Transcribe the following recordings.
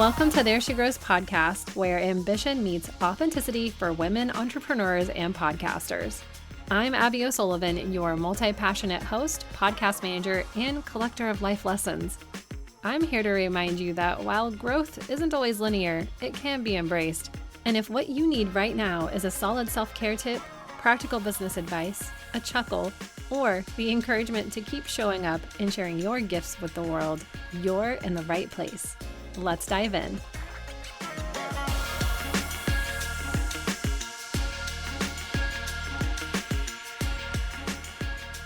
Welcome to There She Grows podcast, where ambition meets authenticity for women entrepreneurs and podcasters. I'm Abby O'Sullivan, your multi-passionate host, podcast manager, and collector of life lessons. I'm here to remind you that while growth isn't always linear, it can be embraced. And if what you need right now is a solid self-care tip, practical business advice, a chuckle, or the encouragement to keep showing up and sharing your gifts with the world, you're in the right place. Let's dive in.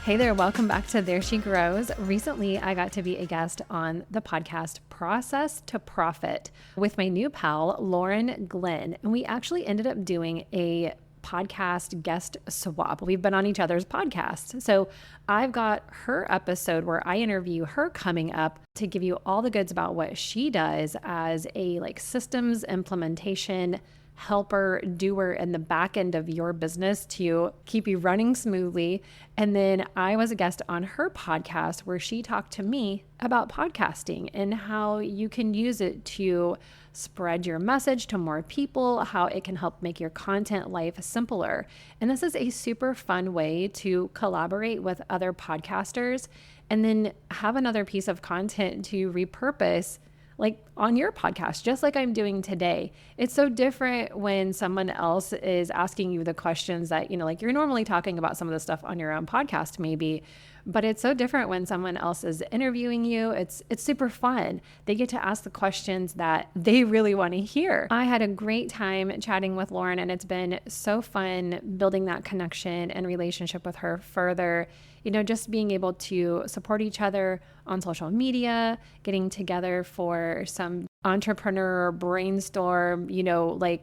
Hey there, welcome back to There She Grows. Recently, I got to be a guest on the podcast Process to Profit with my new pal, Lauren Glynn. And we actually ended up doing a podcast guest swap. We've been on each other's podcasts. So I've got her episode where I interview her coming up to give you all the goods about what she does as a systems implementation helper, doer in the back end of your business to keep you running smoothly. And then I was a guest on her podcast where she talked to me about podcasting and how you can use it to spread your message to more people, how it can help make your content life simpler. And this is a super fun way to collaborate with other podcasters and then have another piece of content to repurpose on your podcast, just like I'm doing today. It's so different when someone else is asking you the questions that, you're normally talking about some of the stuff on your own podcast maybe, but it's so different when someone else is interviewing you. It's super fun. They get to ask the questions that they really want to hear. I had a great time chatting with Lauren, and it's been so fun building that connection and relationship with her further. Just being able to support each other on social media, getting together for some entrepreneur brainstorm,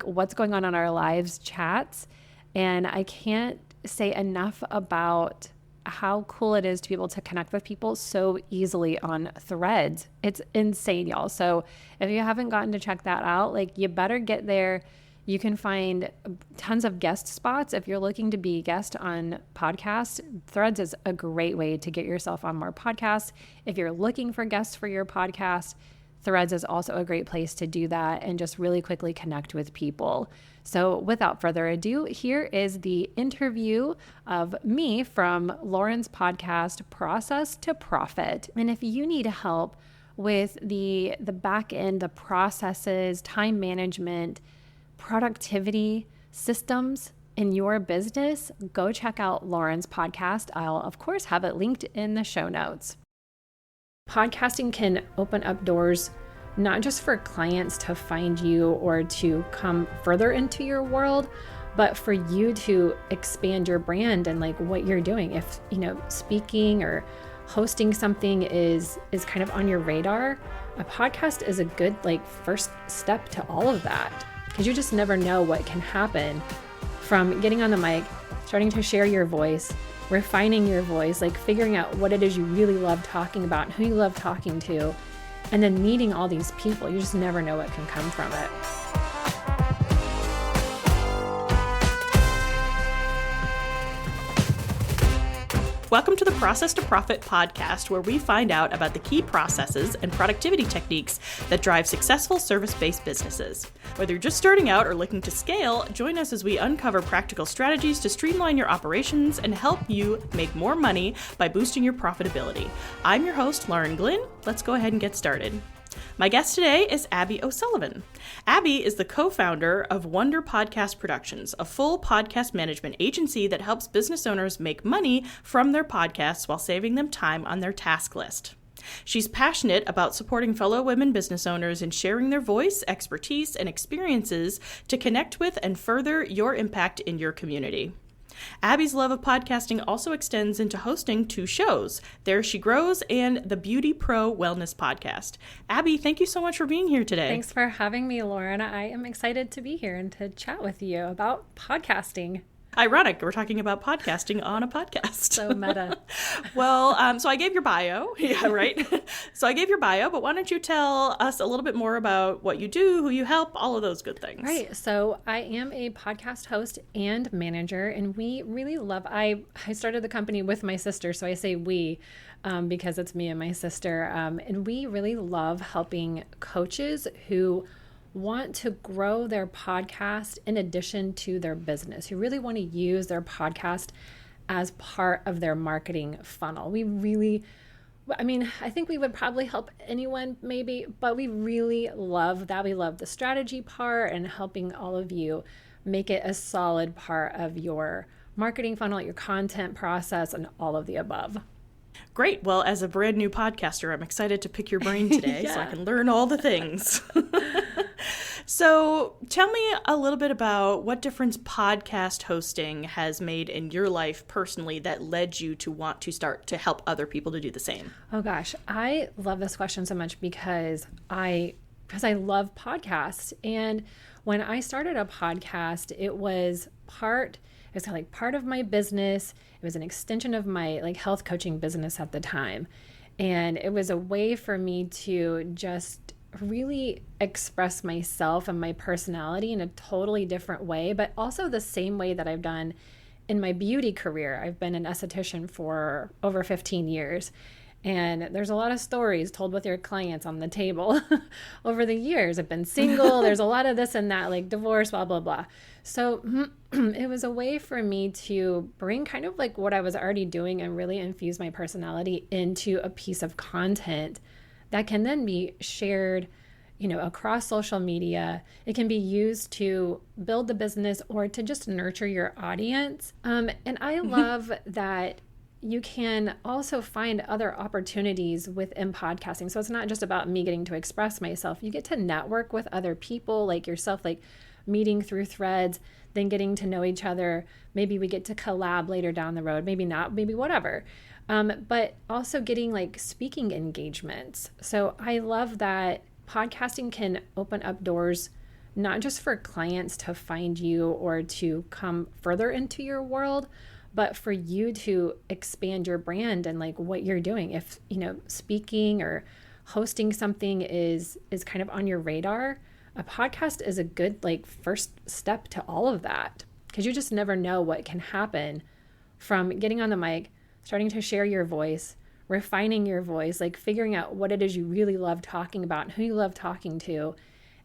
what's going on in our lives chats. And I can't say enough about how cool it is to be able to connect with people so easily on Threads. It's insane, y'all. So if you haven't gotten to check that out, you better get there. You can find tons of guest spots. If you're looking to be a guest on podcasts, Threads is a great way to get yourself on more podcasts. If you're looking for guests for your podcast, Threads is also a great place to do that and just really quickly connect with people. So without further ado, here is the interview of me from Lauren's podcast, Process to Profit. And if you need help with the back end, the processes, time management, productivity, systems in your business, go check out Lauren's podcast. I'll, of course, have it linked in the show notes. Podcasting can open up doors not just for clients to find you or to come further into your world, but for you to expand your brand and what you're doing. If, speaking or hosting something is kind of on your radar, a podcast is a good first step to all of that. Because you just never know what can happen from getting on the mic, starting to share your voice, refining your voice, figuring out what it is you really love talking about and who you love talking to, and then meeting all these people. You just never know what can come from it. Welcome to the Process to Profit podcast, where we find out about the key processes and productivity techniques that drive successful service-based businesses. Whether you're just starting out or looking to scale, join us as we uncover practical strategies to streamline your operations and help you make more money by boosting your profitability. I'm your host, Lauren Glynn. Let's go ahead and get started. My guest today is Abby O'Sullivan. Abby is the co-founder of Wonder Podcast Productions, a full podcast management agency that helps business owners make money from their podcasts while saving them time on their task list. She's passionate about supporting fellow women business owners and sharing their voice, expertise, and experiences to connect with and further your impact in your community. Abby's love of podcasting also extends into hosting two shows, There She Grows and the Beauty Pro Wellness Podcast. Abby, thank you so much for being here today. Thanks for having me, Lauren. I am excited to be here and to chat with you about podcasting. Ironic, we're talking about podcasting on a podcast. So meta. Well, so I gave your bio. Yeah, right. So I gave your bio, but why don't you tell us a little bit more about what you do, who you help, all of those good things. Right. So I am a podcast host and manager, and we really love, I started the company with my sister. So I say we, because it's me and my sister. And we really love helping coaches who want to grow their podcast in addition to their business, who really want to use their podcast as part of their marketing funnel. I think we would probably help anyone maybe, but we really love that. We love the strategy part and helping all of you make it a solid part of your marketing funnel, your content process, and all of the above. Great. Well, as a brand new podcaster, I'm excited to pick your brain today so I can learn all the things. So tell me a little bit about what difference podcast hosting has made in your life personally that led you to want to start to help other people to do the same. Oh gosh, I love this question so much because I love podcasts. And when I started a podcast, it was kind of like part of my business. It was an extension of my health coaching business at the time. And it was a way for me to just really express myself and my personality in a totally different way, but also the same way that I've done in my beauty career. I've been an esthetician for over 15 years. And there's a lot of stories told with your clients on the table over the years. I've been single. There's a lot of this and that, divorce, blah, blah, blah. So it was a way for me to bring kind of what I was already doing and really infuse my personality into a piece of content that can then be shared, across social media. It can be used to build the business or to just nurture your audience. And I love that you can also find other opportunities within podcasting. So it's not just about me getting to express myself. You get to network with other people like yourself, meeting through threads, then getting to know each other. Maybe we get to collab later down the road, maybe not, maybe whatever. But also getting speaking engagements. So I love that podcasting can open up doors, not just for clients to find you or to come further into your world, but for you to expand your brand and what you're doing. If, speaking or hosting something is kind of on your radar, a podcast is a good first step to all of that, because you just never know what can happen from getting on the mic, starting to share your voice, refining your voice, figuring out what it is you really love talking about and who you love talking to,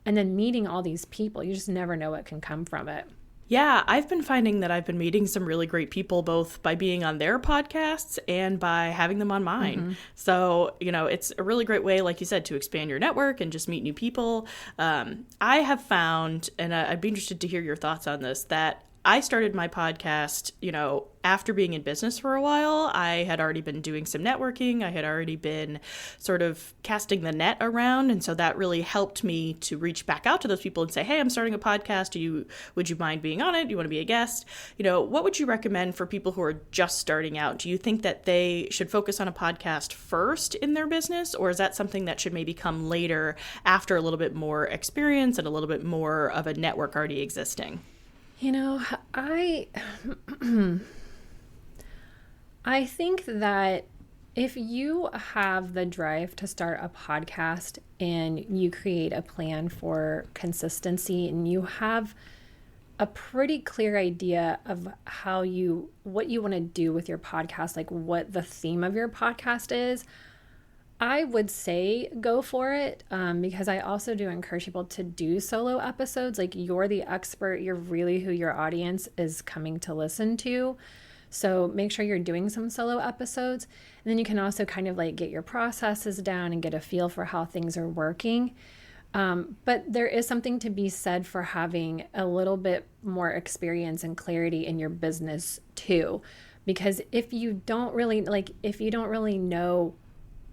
and then meeting all these people. You just never know what can come from it. Yeah, I've been finding that I've been meeting some really great people, both by being on their podcasts and by having them on mine. Mm-hmm. So, it's a really great way, like you said, to expand your network and just meet new people. I have found, and I'd be interested to hear your thoughts on this, that I started my podcast, after being in business for a while. I had already been doing some networking. I had already been sort of casting the net around. And so that really helped me to reach back out to those people and say, hey, I'm starting a podcast. Would you mind being on it? Do you want to be a guest? What would you recommend for people who are just starting out? Do you think that they should focus on a podcast first in their business? Or is that something that should maybe come later after a little bit more experience and a little bit more of a network already existing? I think that if you have the drive to start a podcast and you create a plan for consistency and you have a pretty clear idea of what you want to do with your podcast, what the theme of your podcast is, I would say go for it, because I also do encourage people to do solo episodes. You're the expert. You're really who your audience is coming to listen to. So make sure you're doing some solo episodes. And then you can also kind of get your processes down and get a feel for how things are working. But there is something to be said for having a little bit more experience and clarity in your business too. Because if you don't really know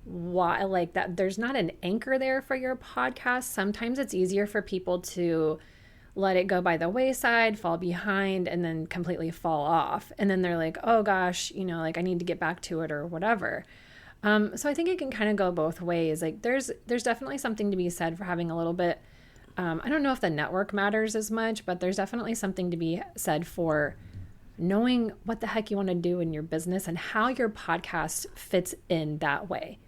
why, that there's not an anchor there for your podcast, sometimes it's easier for people to let it go by the wayside, fall behind, and then completely fall off. And then they're like, oh gosh, I need to get back to it or whatever. So I think it can kind of go both ways. There's definitely something to be said for having a little bit, I don't know if the network matters as much, but there's definitely something to be said for knowing what the heck you want to do in your business and how your podcast fits in that way.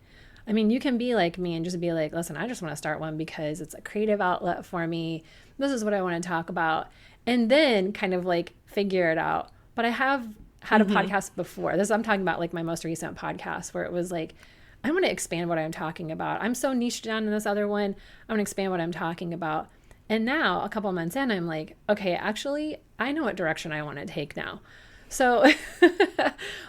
I mean, you can be like me and just be like, listen, I just want to start one because it's a creative outlet for me. This is what I want to talk about. And then kind of like figure it out. But I have had a podcast before. I'm talking about like my most recent podcast where it was like, I want to expand what I'm talking about. I'm so niched down in this other one. I'm going to expand what I'm talking about. And now a couple months in, I'm like, okay, actually, I know what direction I want to take now. So,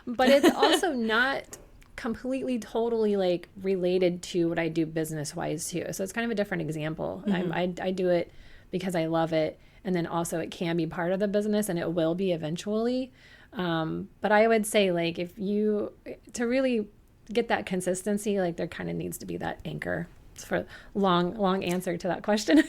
but it's also not completely, totally like related to what I do business wise too. So it's kind of a different example. I do it because I love it. And then also it can be part of the business and it will be eventually. But I would say like to really get that consistency, like there kind of needs to be that anchor. It's for long answer to that question.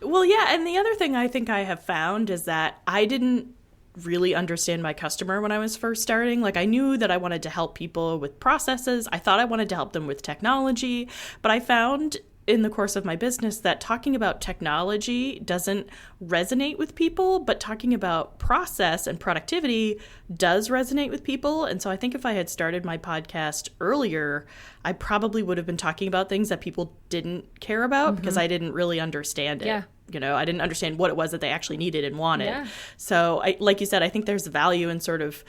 Well, yeah. And the other thing I think I have found is that I didn't really understand my customer when I was first starting. Like I knew that I wanted to help people with processes. I thought I wanted to help them with technology, but I found in the course of my business that talking about technology doesn't resonate with people, but talking about process and productivity does resonate with people. And so I think if I had started my podcast earlier, I probably would have been talking about things that people didn't care about because I didn't really understand it. Yeah. You know, I didn't understand what it was that they actually needed and wanted. Yeah. So like you said, I think there's value in sort of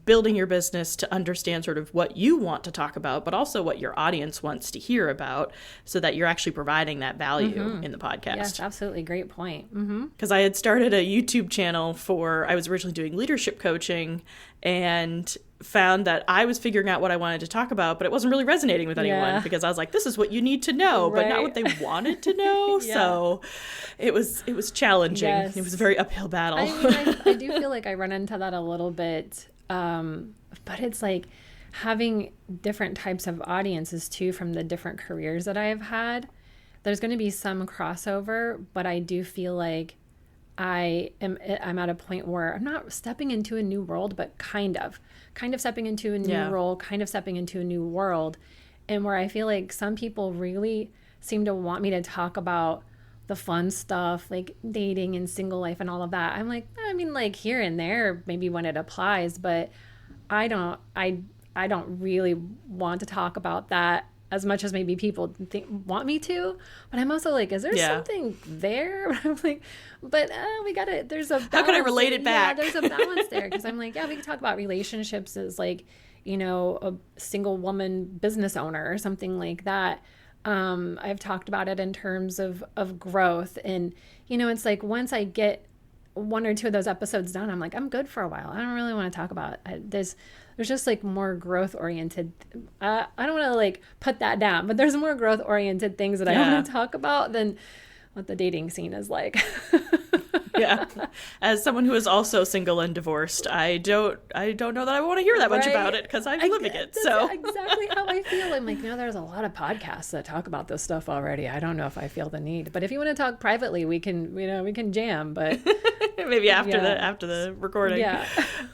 building your business to understand sort of what you want to talk about, but also what your audience wants to hear about so that you're actually providing that value in the podcast. Yes, absolutely. Great point. Because I had started a YouTube channel I was originally doing leadership coaching and found that I was figuring out what I wanted to talk about, but it wasn't really resonating with anyone because I was like, this is what you need to know, but not what they wanted to know. So it was challenging. Yes. It was a very uphill battle. I mean, I do feel like I run into that a little bit. But it's like having different types of audiences too from the different careers that I've had. There's going to be some crossover, but I do feel like I'm at a point where I'm not stepping into a new world, but kind of stepping into a new role, kind of stepping into a new world. And where I feel like some people really seem to want me to talk about the fun stuff like dating and single life and all of that. I'm like, I mean, like here and there, maybe when it applies, but I don't really want to talk about that as much as maybe people want me to. But I'm also like, is there something there? I'm like, but there's a balance. How can I relate it back? Yeah, there's a balance there because I'm like, yeah, we can talk about relationships as like, you know, a single woman business owner or something like that. I've talked about it in terms of growth. And, you know, it's like once I get one or two of those episodes done, I'm like, I'm good for a while. I don't really want to talk about it. There's just like more growth oriented. I don't want to like put that down, but there's more growth oriented things that I want to talk about than what the dating scene is like. Yeah. As someone who is also single and divorced, I don't know that I want to hear that much about it because I'm living it. So that's exactly how I feel. I'm like, you know, there's a lot of podcasts that talk about this stuff already. I don't know if I feel the need, but if you want to talk privately, we can jam, but maybe after the recording. Yeah.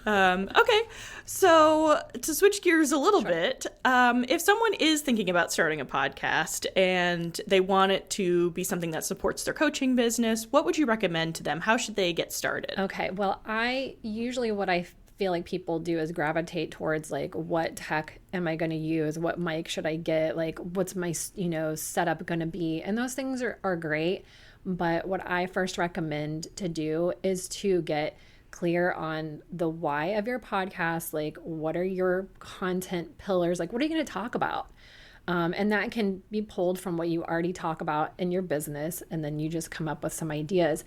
Okay. So to switch gears a little bit, if someone is thinking about starting a podcast and they want it to be something that supports their coaching business, what would you recommend to them? How should they get started? Okay. Well, what I feel like people do is gravitate towards like, what tech am I going to use? What mic should I get? Like, what's my, setup going to be? And those things are great. But what I first recommend to do is to get clear on the why of your podcast. Like, what are your content pillars? Like, what are you going to talk about? And that can be pulled from what you already talk about in your business. And then you just come up with some ideas.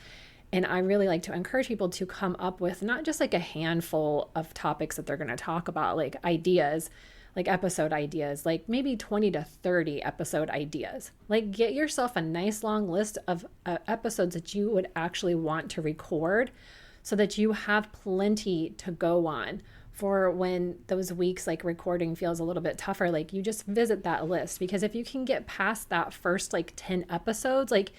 And I really like to encourage people to come up with not just like a handful of topics that they're going to talk about, like ideas, like episode ideas, like maybe 20 to 30 episode ideas. Like get yourself a nice long list of episodes that you would actually want to record so that you have plenty to go on for when those weeks like recording feels a little bit tougher. Like you just visit that list, because if you can get past that first like 10 episodes, like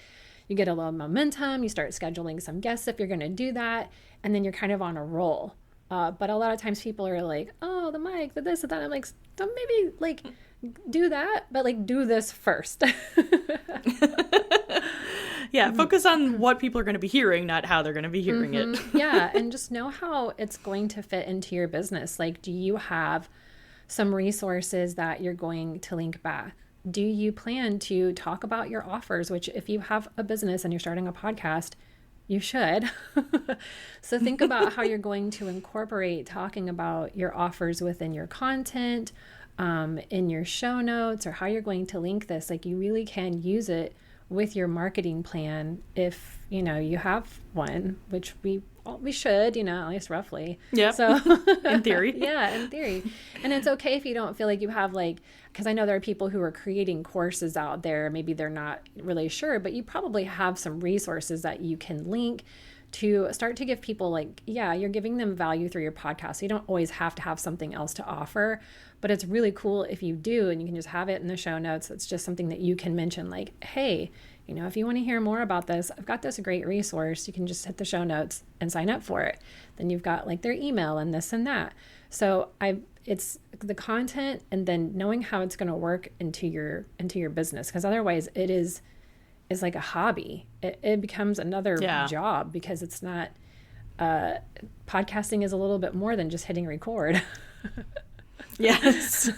you get a little momentum, you start scheduling some guests if you're going to do that, and then you're kind of on a roll. But a lot of times people are like, oh, the mic, the this, the that. I'm like, don't maybe like do that, but like do this first. Yeah, focus on what people are going to be hearing, not how they're going to be hearing it. Yeah, and just know how it's going to fit into your business. Like, do you have some resources that you're going to link back? Do you plan to talk about your offers, which if you have a business and you're starting a podcast, you should. So think about how you're going to incorporate talking about your offers within your content, in your show notes, or how you're going to link this. Like, you really can use it with your marketing plan if, you have one, which we should, at least roughly. Yeah. So in theory. Yeah, in theory. And it's okay if you don't feel like you have because I know there are people who are creating courses out there. Maybe they're not really sure, but you probably have some resources that you can link to start to give people you're giving them value through your podcast. So you don't always have to have something else to offer, but it's really cool if you do, and you can just have it in the show notes. It's just something that you can mention hey, if you want to hear more about this, I've got this great resource. You can just hit the show notes and sign up for it. Then you've got their email and this and that. So it's the content, and then knowing how it's going to work into your business, because otherwise it's like a hobby. It becomes another job, because it's not podcasting is a little bit more than just hitting record. Yes.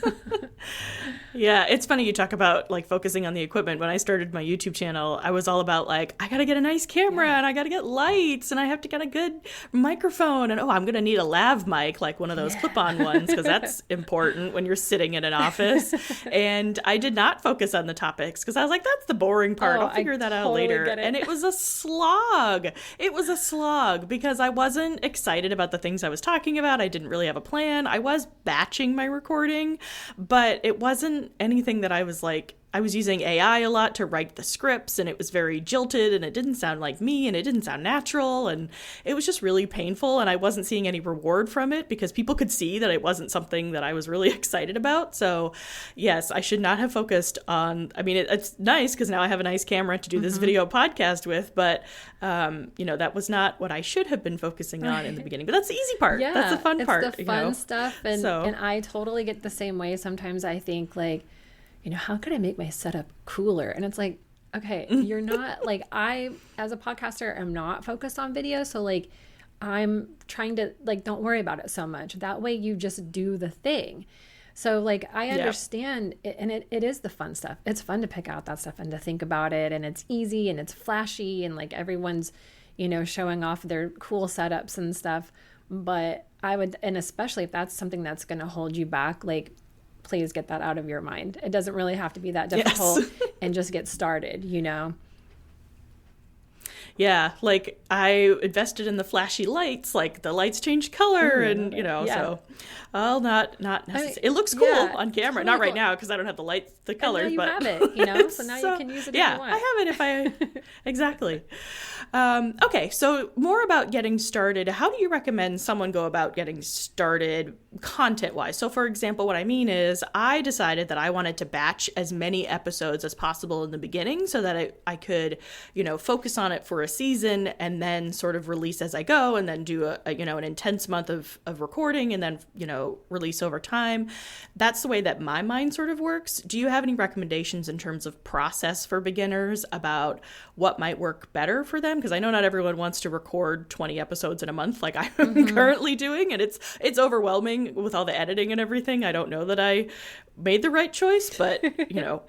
Yeah, it's funny you talk about focusing on the equipment. When I started my YouTube channel, I was all about I got to get a nice camera and I got to get lights and I have to get a good microphone, and I'm going to need a lav mic, one of those clip-on ones, because that's important when you're sitting in an office. And I did not focus on the topics because I was like, that's the boring part. I'll figure that out later. And it was a slog. It was a slog because I wasn't excited about the things I was talking about. I didn't really have a plan. I was batching my recording, but it wasn't anything that I was using AI a lot to write the scripts, and it was very jilted, and it didn't sound like me, and it didn't sound natural, and it was just really painful, and I wasn't seeing any reward from it because people could see that it wasn't something that I was really excited about. So yes, I should not have focused on, it's nice because now I have a nice camera to do this video podcast with, but that was not what I should have been focusing on in the beginning. But that's the easy part. Yeah, that's the fun part. It's the fun stuff, and I totally get the same way. Sometimes I think how could I make my setup cooler? And it's okay, you're not I, as a podcaster, am not focused on video. So I'm trying to don't worry about it so much. That way you just do the thing. So I understand it, and it is the fun stuff. It's fun to pick out that stuff and to think about it, and it's easy and it's flashy, and everyone's, showing off their cool setups and stuff. But I would, and especially if that's something that's going to hold you back, please get that out of your mind. It doesn't really have to be that difficult. Yes. And just get started, Yeah, I invested in the flashy lights, the lights change color, and so I'll not necessarily. It looks cool on camera, totally not right now because I don't have the color. And now but you have it, so now you can use it. Yeah, if you want. I have it if I exactly. Okay, so more about getting started. How do you recommend someone go about getting started content-wise? So, for example, what I mean is I decided that I wanted to batch as many episodes as possible in the beginning so that I could, focus on it for a season and then sort of release as I go, and then do an intense month of recording and then, release over time. That's the way that my mind sort of works. Do you have any recommendations in terms of process for beginners about what might work better for them? Because I know not everyone wants to record 20 episodes in a month like I'm currently doing, and it's overwhelming with all the editing and everything. I don't know that I made the right choice, but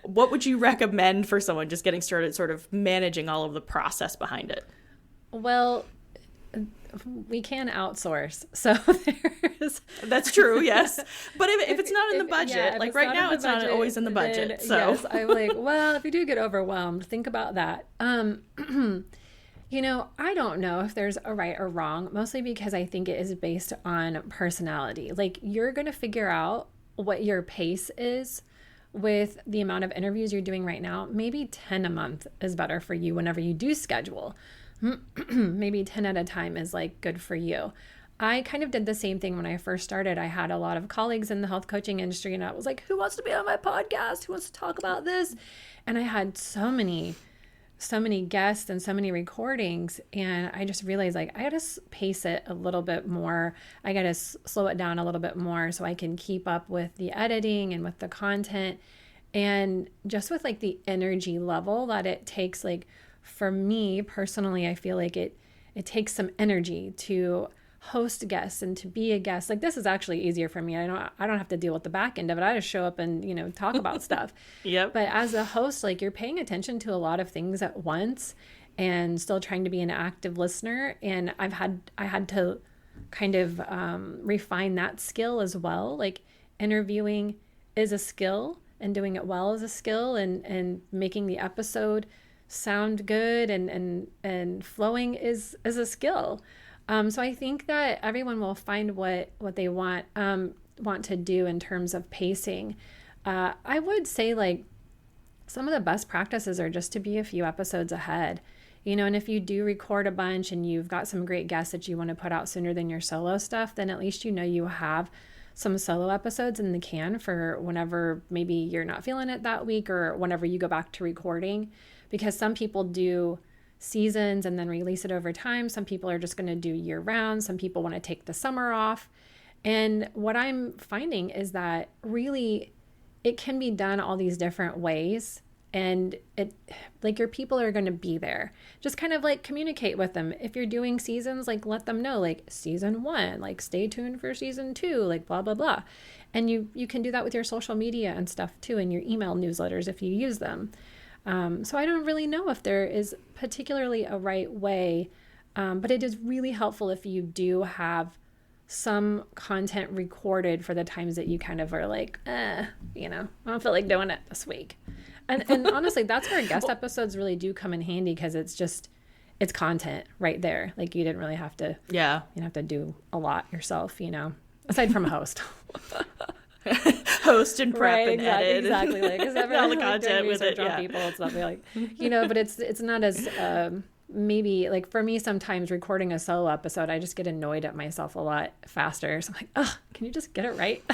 what would you recommend for someone just getting started, sort of managing all of the process behind it? Well, we can outsource, so there's that's true, yes, but if it's not in the budget, right now it's not always in the budget, so yes, I'm well, if you do get overwhelmed, think about that. I don't know if there's a right or wrong, mostly because I think it is based on personality. You're going to figure out what your pace is with the amount of interviews you're doing right now. Maybe 10 a month is better for you whenever you do schedule. Maybe 10 at a time is good for you. I kind of did the same thing when I first started. I had a lot of colleagues in the health coaching industry, and I was like, who wants to be on my podcast? Who wants to talk about this? And I had so many guests and so many recordings, and I just realized I got to pace it a little bit more. I got to slow it down a little bit more so I can keep up with the editing and with the content, and just with the energy level that it takes for me personally, I feel like it takes some energy to host guests and to be a guest. Like, this is actually easier for me. I don't have to deal with the back end of it. I just show up and, talk about stuff. Yep. But as a host, like, you're paying attention to a lot of things at once and still trying to be an active listener. And I had to kind of refine that skill as well. Like, interviewing is a skill and doing it well is a skill, and making the episode sound good and flowing is a skill. So I think that everyone will find what they want to do in terms of pacing. I would say, like, some of the best practices are just to be a few episodes ahead, and if you do record a bunch and you've got some great guests that you want to put out sooner than your solo stuff, then at least you have some solo episodes in the can for whenever maybe you're not feeling it that week or whenever you go back to recording, because some people do seasons and then release it over time. Some people are just going to do year round. Some people want to take the summer off. And what I'm finding is that really it can be done all these different ways. And like, your people are going to be there. Just kind of like communicate with them. If you're doing seasons, like, let them know, like, season 1, like, stay tuned for season 2, like, blah, blah, blah. And you can do that with your social media and stuff too, and your email newsletters if you use them. So I don't really know if there is particularly a right way, but it is really helpful if you do have some content recorded for the times that you kind of are like, I don't feel like doing it this week. And honestly, that's where guest episodes really do come in handy, because it's content right there. Like, you didn't really have to, you don't have to do a lot yourself, aside from a host. Host and prep, right, and edit. Exactly. Like, because all the content with it. Yeah. People, it's not like, but it's not as, maybe, like, for me, sometimes recording a solo episode, I just get annoyed at myself a lot faster. So I'm like, can you just get it right?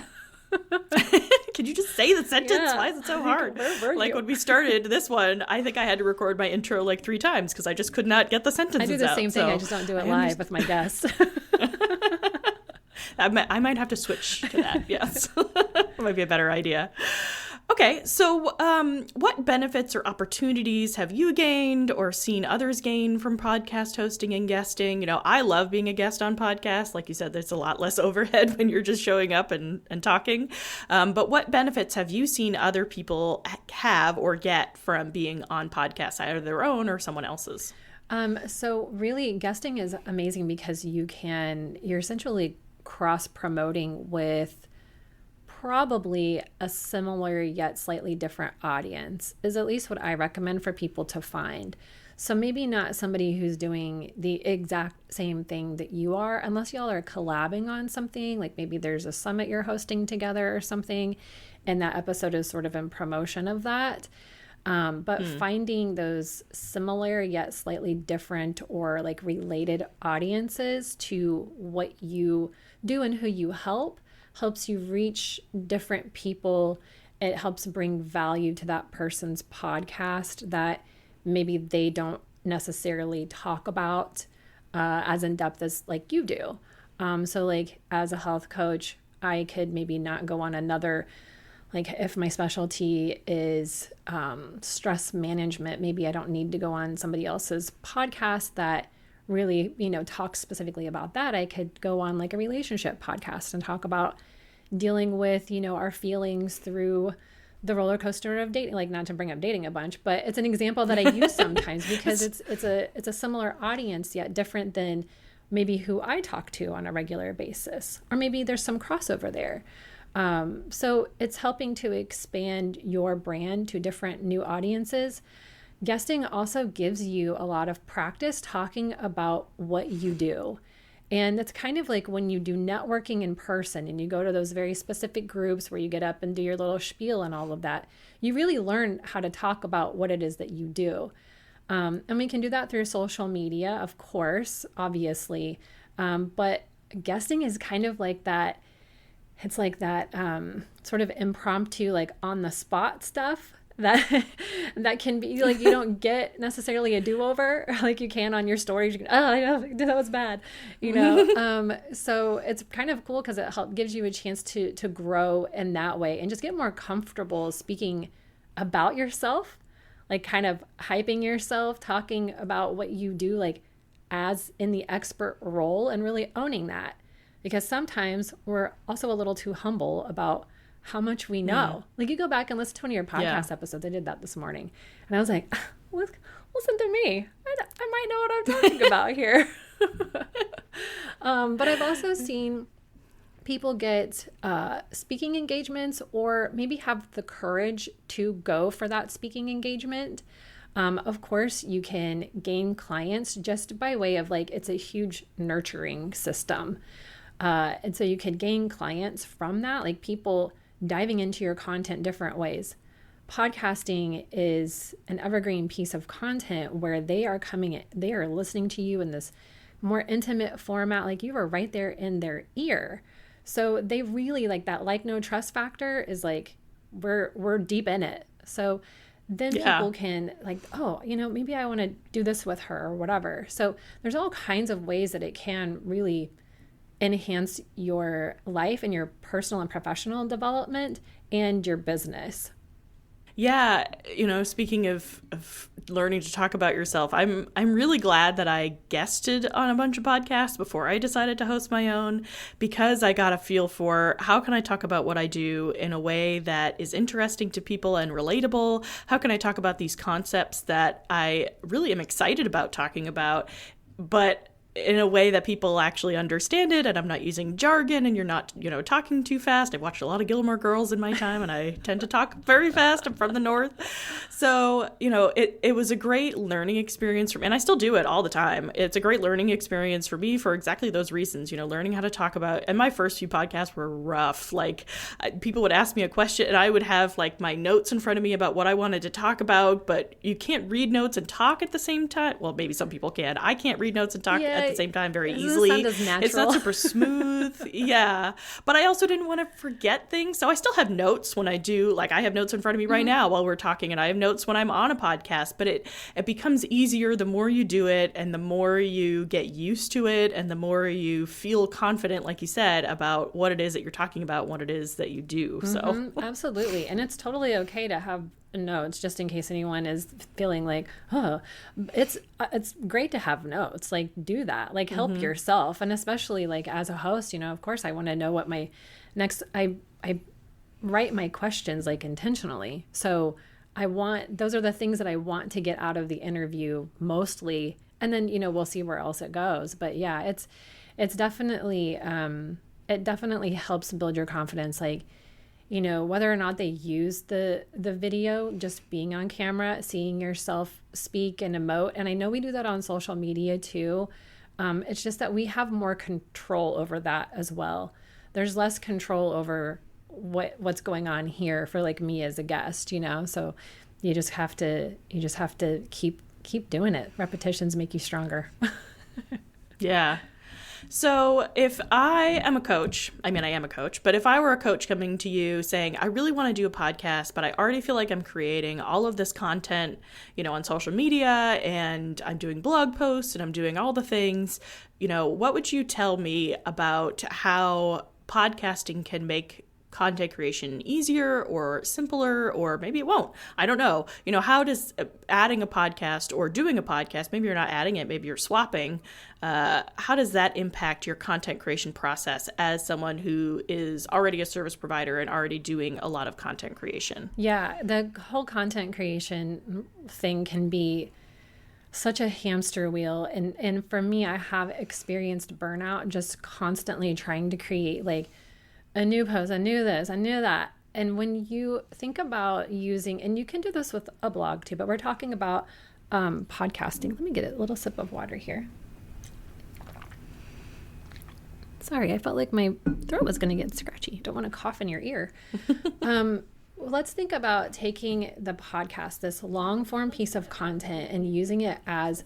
Can you just say the sentence? Yeah. Why is it so hard? Like, when we started this one, I think I had to record my intro like 3 times because I just could not get the sentences out. I do the same thing. I just don't do it live with my guests. I might have to switch to that. Yes. That might be a better idea. Okay, so what benefits or opportunities have you gained or seen others gain from podcast hosting and guesting? I love being a guest on podcasts. Like you said, there's a lot less overhead when you're just showing up and talking. But what benefits have you seen other people have or get from being on podcasts, either their own or someone else's? So really, guesting is amazing because you're essentially cross-promoting with probably a similar yet slightly different audience, is at least what I recommend for people to find. So maybe not somebody who's doing the exact same thing that you are, unless y'all are collabing on something, like maybe there's a summit you're hosting together or something, and that episode is sort of in promotion of that. But finding those similar yet slightly different or like related audiences to what you do and who you helps you reach different people. It helps bring value to that person's podcast that maybe they don't necessarily talk about as in depth as like you do. So like as a health coach, I could maybe not go on another, like if my specialty is stress management, maybe I don't need to go on somebody else's podcast that really, talks specifically about that. I could go on like a relationship podcast and talk about dealing with, our feelings through the roller coaster of dating, like not to bring up dating a bunch, but it's an example that I use sometimes because it's a similar audience yet different than maybe who I talk to on a regular basis, or maybe there's some crossover there. So it's helping to expand your brand to different new audiences. Guesting also gives you a lot of practice talking about what you do. And it's kind of like when you do networking in person and you go to those very specific groups where you get up and do your little spiel and all of that, you really learn how to talk about what it is that you do. And we can do that through social media, of course, obviously. But guesting is kind of like that. It's like that sort of impromptu, like on the spot stuff that can be like, you don't get necessarily a do-over like you can on your stories. You can, that was bad, so it's kind of cool because it gives you a chance to grow in that way and just get more comfortable speaking about yourself. like kind of hyping yourself, talking about what you do, like as in the expert role, and really owning that. Because sometimes we're also a little too humble about how much we know. Like you go back and listen to one of your podcast episodes. I did that this morning. And I was like, listen to me. I might know what I'm talking about here. But I've also seen people get speaking engagements, or maybe have the courage to go for that speaking engagement. Of course, you can gain clients just by way of like, it's a huge nurturing system. And so you could gain clients from that, like people diving into your content different ways. Podcasting is an evergreen piece of content where they are listening to you in this more intimate format, like you are right there in their ear. So they really like that, like no trust factor is like, we're deep in it. So then people can like, oh, maybe I want to do this with her or whatever. So there's all kinds of ways that it can really enhance your life and your personal and professional development and your business. Yeah, speaking of learning to talk about yourself, I'm really glad that I guested on a bunch of podcasts before I decided to host my own, because I got a feel for how can I talk about what I do in a way that is interesting to people and relatable? How can I talk about these concepts that I really am excited about talking about, but in a way that people actually understand it, and I'm not using jargon, and you're not, talking too fast. I've watched a lot of Gilmore Girls in my time, and I tend to talk very fast. I'm from the North. So, it was a great learning experience for me, and I still do it all the time. It's a great learning experience for me for exactly those reasons, learning how to talk about, and my first few podcasts were rough. Like people would ask me a question and I would have like my notes in front of me about what I wanted to talk about, but you can't read notes and talk at the same time. Well, maybe some people can. I can't read notes and talk at the same time very easily. It's not super smooth. Yeah. But I also didn't want to forget things. So I still have notes when I do, like I have notes in front of me right now while we're talking, and I have notes when I'm on a podcast, but it becomes easier the more you do it, and the more you get used to it, and the more you feel confident, like you said, about what it is that you're talking about, what it is that you do. So absolutely. And it's totally okay to have notes, just in case anyone is feeling like, oh, it's great to have notes. Like do that, like help yourself. And especially like as a host, of course I want to know what my next, I write my questions like intentionally. So those are the things that I want to get out of the interview mostly. And then, we'll see where else it goes. But yeah, it's definitely, it definitely helps build your confidence. Like, whether or not they use the video, just being on camera, seeing yourself speak and emote. And I know we do that on social media too. It's just that we have more control over that as well. There's less control over what's going on here for like me as a guest, so you just have to keep doing it. Repetitions make you stronger. Yeah. So if I am a coach, I am a coach, but if I were a coach coming to you saying, I really want to do a podcast, but I already feel like I'm creating all of this content, on social media, and I'm doing blog posts and I'm doing all the things, what would you tell me about how podcasting can make content creation easier or simpler, or maybe it won't? I don't know. How does adding a podcast or doing a podcast, maybe you're not adding it, maybe you're swapping, how does that impact your content creation process as someone who is already a service provider and already doing a lot of content creation? Yeah, the whole content creation thing can be such a hamster wheel. And for me, I have experienced burnout just constantly trying to create like a new post, a new this, a new that. And when you think about using, and you can do this with a blog too, but we're talking about podcasting. Let me get a little sip of water here. Sorry, I felt like my throat was going to get scratchy. Don't want to cough in your ear. Let's think about taking the podcast, this long form piece of content, and using it as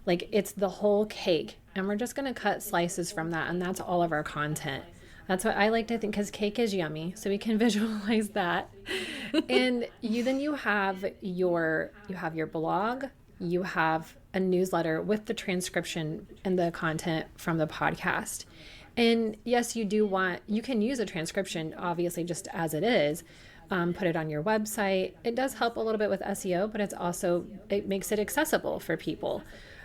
like it's the whole cake. And we're just going to cut slices from that. And that's all of our content. That's what I like to think, because cake is yummy. So we can visualize that. And you have your blog, you have a newsletter with the transcription and the content from the podcast. And yes, you can use a transcription, obviously, just as it is. put it on your website. It does help a little bit with SEO, but it makes it accessible for people.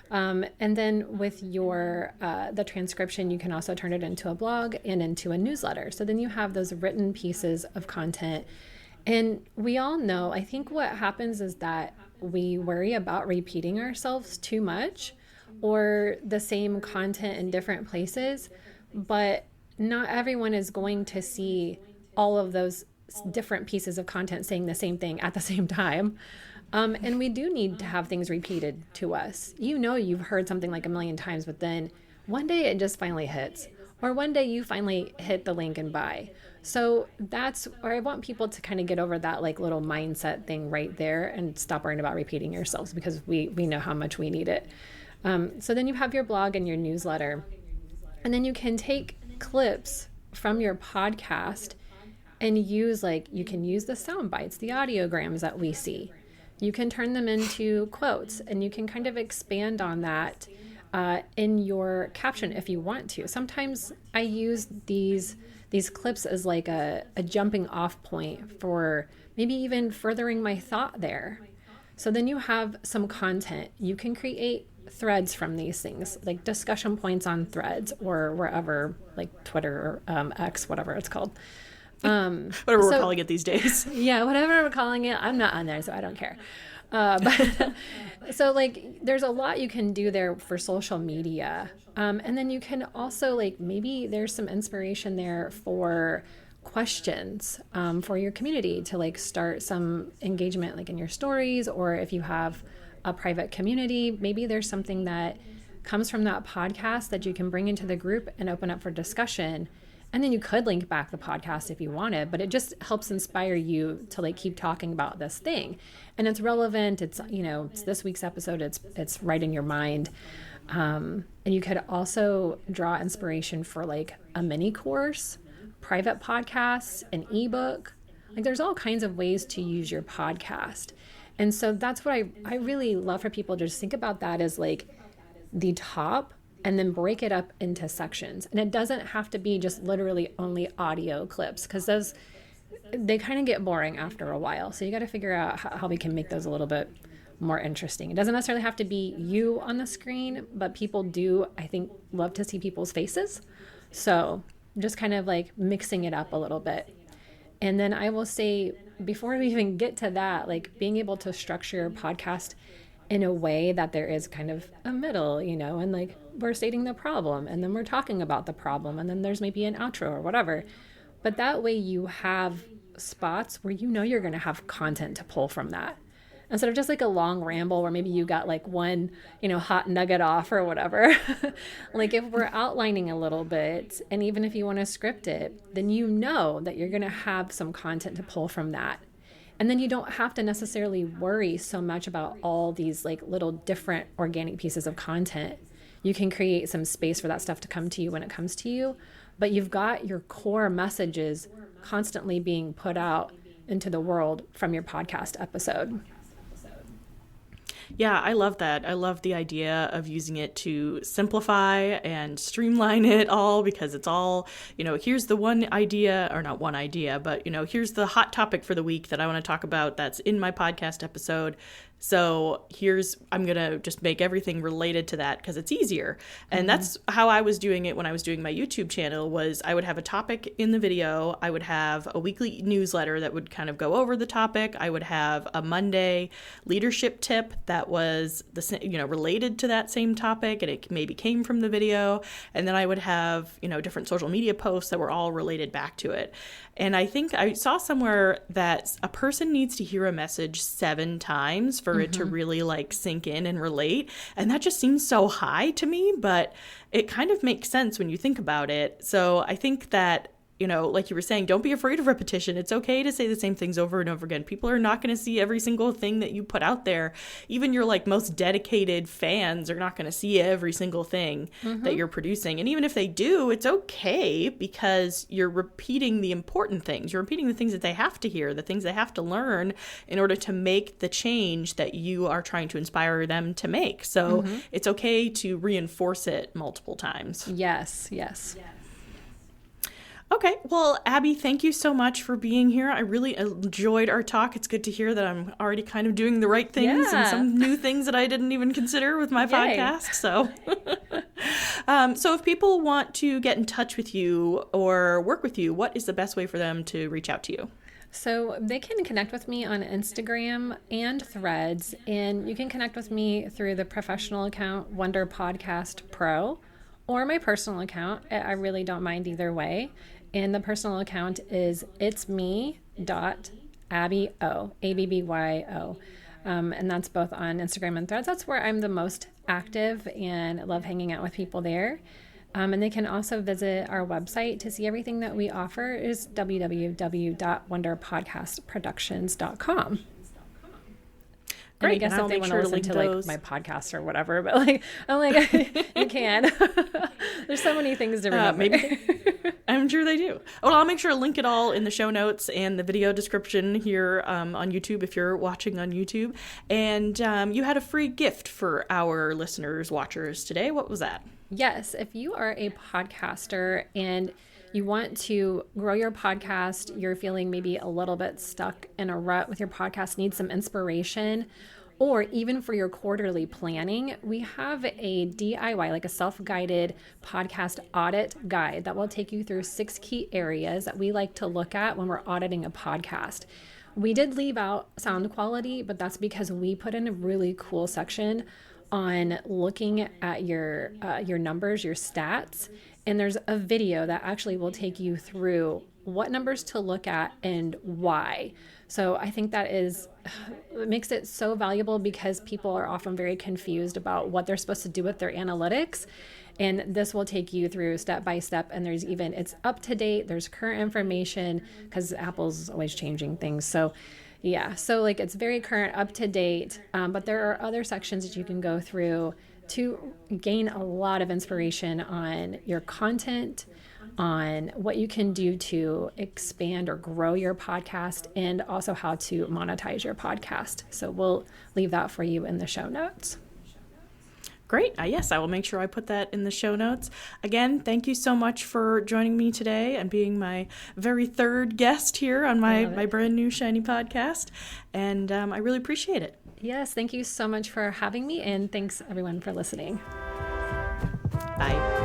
And then with your the transcription, you can also turn it into a blog and into a newsletter. So then you have those written pieces of content. And we all know, I think what happens is that we worry about repeating ourselves too much or the same content in different places, but not everyone is going to see all of those different pieces of content saying the same thing at the same time. And we do need to have things repeated to us. You've heard something like a million times, but then one day it just finally hits, or one day you finally hit the link and buy. So that's where I want people to kind of get over that like little mindset thing right there and stop worrying about repeating yourselves, because we know how much we need it. So then you have your blog and your newsletter, and then you can take clips from your podcast and you can use the sound bites, the audiograms that we see. You can turn them into quotes, and you can kind of expand on that in your caption if you want to. Sometimes I use these clips as like a jumping off point for maybe even furthering my thought there. So then you have some content. You can create threads from these things, like discussion points on Threads or wherever, like Twitter or X, whatever it's called. Whatever we're calling it these days. Yeah, whatever we're calling it. I'm not on there, so I don't care. But so like there's a lot you can do there for social media. And then you can also like maybe there's some inspiration there for questions for your community to like start some engagement like in your stories, or if you have a private community, maybe there's something that comes from that podcast that you can bring into the group and open up for discussion. And then you could link back the podcast if you wanted, but it just helps inspire you to like keep talking about this thing. And it's relevant. It's, it's this week's episode. It's right in your mind. And you could also draw inspiration for like a mini course, private podcasts, an ebook. Like there's all kinds of ways to use your podcast. And so that's what I really love for people to just think about that as like the top, and then break it up into sections. And it doesn't have to be just literally only audio clips, because they kind of get boring after a while. So you got to figure out how we can make those a little bit more interesting. It doesn't necessarily have to be you on the screen, but people do, I think, love to see people's faces. So just kind of like mixing it up a little bit. And then I will say, before we even get to that, like being able to structure your podcast in a way that there is kind of a middle, and like we're stating the problem, and then we're talking about the problem, and then there's maybe an outro or whatever. But that way you have spots where you're going to have content to pull from that. Instead of just like a long ramble where maybe you got like one, hot nugget off or whatever. Like if we're outlining a little bit, and even if you want to script it, then that you're going to have some content to pull from that. And then you don't have to necessarily worry so much about all these like little different organic pieces of content. You can create some space for that stuff to come to you when it comes to you, but you've got your core messages constantly being put out into the world from your podcast episode. Yeah, I love that. I love the idea of using it to simplify and streamline it all, because it's all, here's the one idea, or not one idea, but, here's the hot topic for the week that I want to talk about that's in my podcast episode. So I'm going to just make everything related to that because it's easier. And that's how I was doing it when I was doing my YouTube channel. Was I would have a topic in the video. I would have a weekly newsletter that would kind of go over the topic. I would have a Monday leadership tip that was related to that same topic, and it maybe came from the video. And then I would have, different social media posts that were all related back to it. And I think I saw somewhere that a person needs to hear a message 7 times for it to really like sink in and relate. And that just seems so high to me, but it kind of makes sense when you think about it. So I think that, like you were saying, don't be afraid of repetition. It's okay to say the same things over and over again. People are not going to see every single thing that you put out there. Even your like most dedicated fans are not going to see every single thing that you're producing. And even if they do, it's okay, because you're repeating the important things. You're repeating the things that they have to hear, the things they have to learn in order to make the change that you are trying to inspire them to make. So it's okay to reinforce it multiple times. Yes. Okay. Well, Abby, thank you so much for being here. I really enjoyed our talk. It's good to hear that I'm already kind of doing the right things and some new things that I didn't even consider with my podcast. So, so if people want to get in touch with you or work with you, what is the best way for them to reach out to you? So they can connect with me on Instagram and Threads, and you can connect with me through the professional account Wonder Podcast Pro or my personal account. I really don't mind either way. And the personal account is itsme.abbyo, ABBYO. And that's both on Instagram and Threads. That's where I'm the most active and love hanging out with people there. And they can also visit our website to see everything that we offer is www.wonderpodcastproductions.com. Great. And I guess if they want to listen to like my podcast or whatever, but like, I'm like, you can. There's so many things to remember. Maybe. I'm sure they do. Well, I'll make sure to link it all in the show notes and the video description here on YouTube if you're watching on YouTube. And you had a free gift for our listeners, watchers today. What was that? Yes. If you are a podcaster and you want to grow your podcast, you're feeling maybe a little bit stuck in a rut with your podcast, need some inspiration, or even for your quarterly planning, we have a DIY, like a self-guided podcast audit guide that will take you through 6 key areas that we like to look at when we're auditing a podcast. We did leave out sound quality, but that's because we put in a really cool section on looking at your numbers, your stats. And there's a video that actually will take you through what numbers to look at and why. So I think that it makes it so valuable because people are often very confused about what they're supposed to do with their analytics. And this will take you through step by step. And it's up to date. There's current information because Apple's always changing things. So yeah, so like it's very current, up to date. But there are other sections that you can go through to gain a lot of inspiration on your content, on what you can do to expand or grow your podcast, and also how to monetize your podcast. So we'll leave that for you in the show notes. Great. Yes, I will make sure I put that in the show notes. Again, thank you so much for joining me today and being my very third guest here on my brand new shiny podcast. And I really appreciate it. Yes, thank you so much for having me, and thanks everyone for listening. Bye.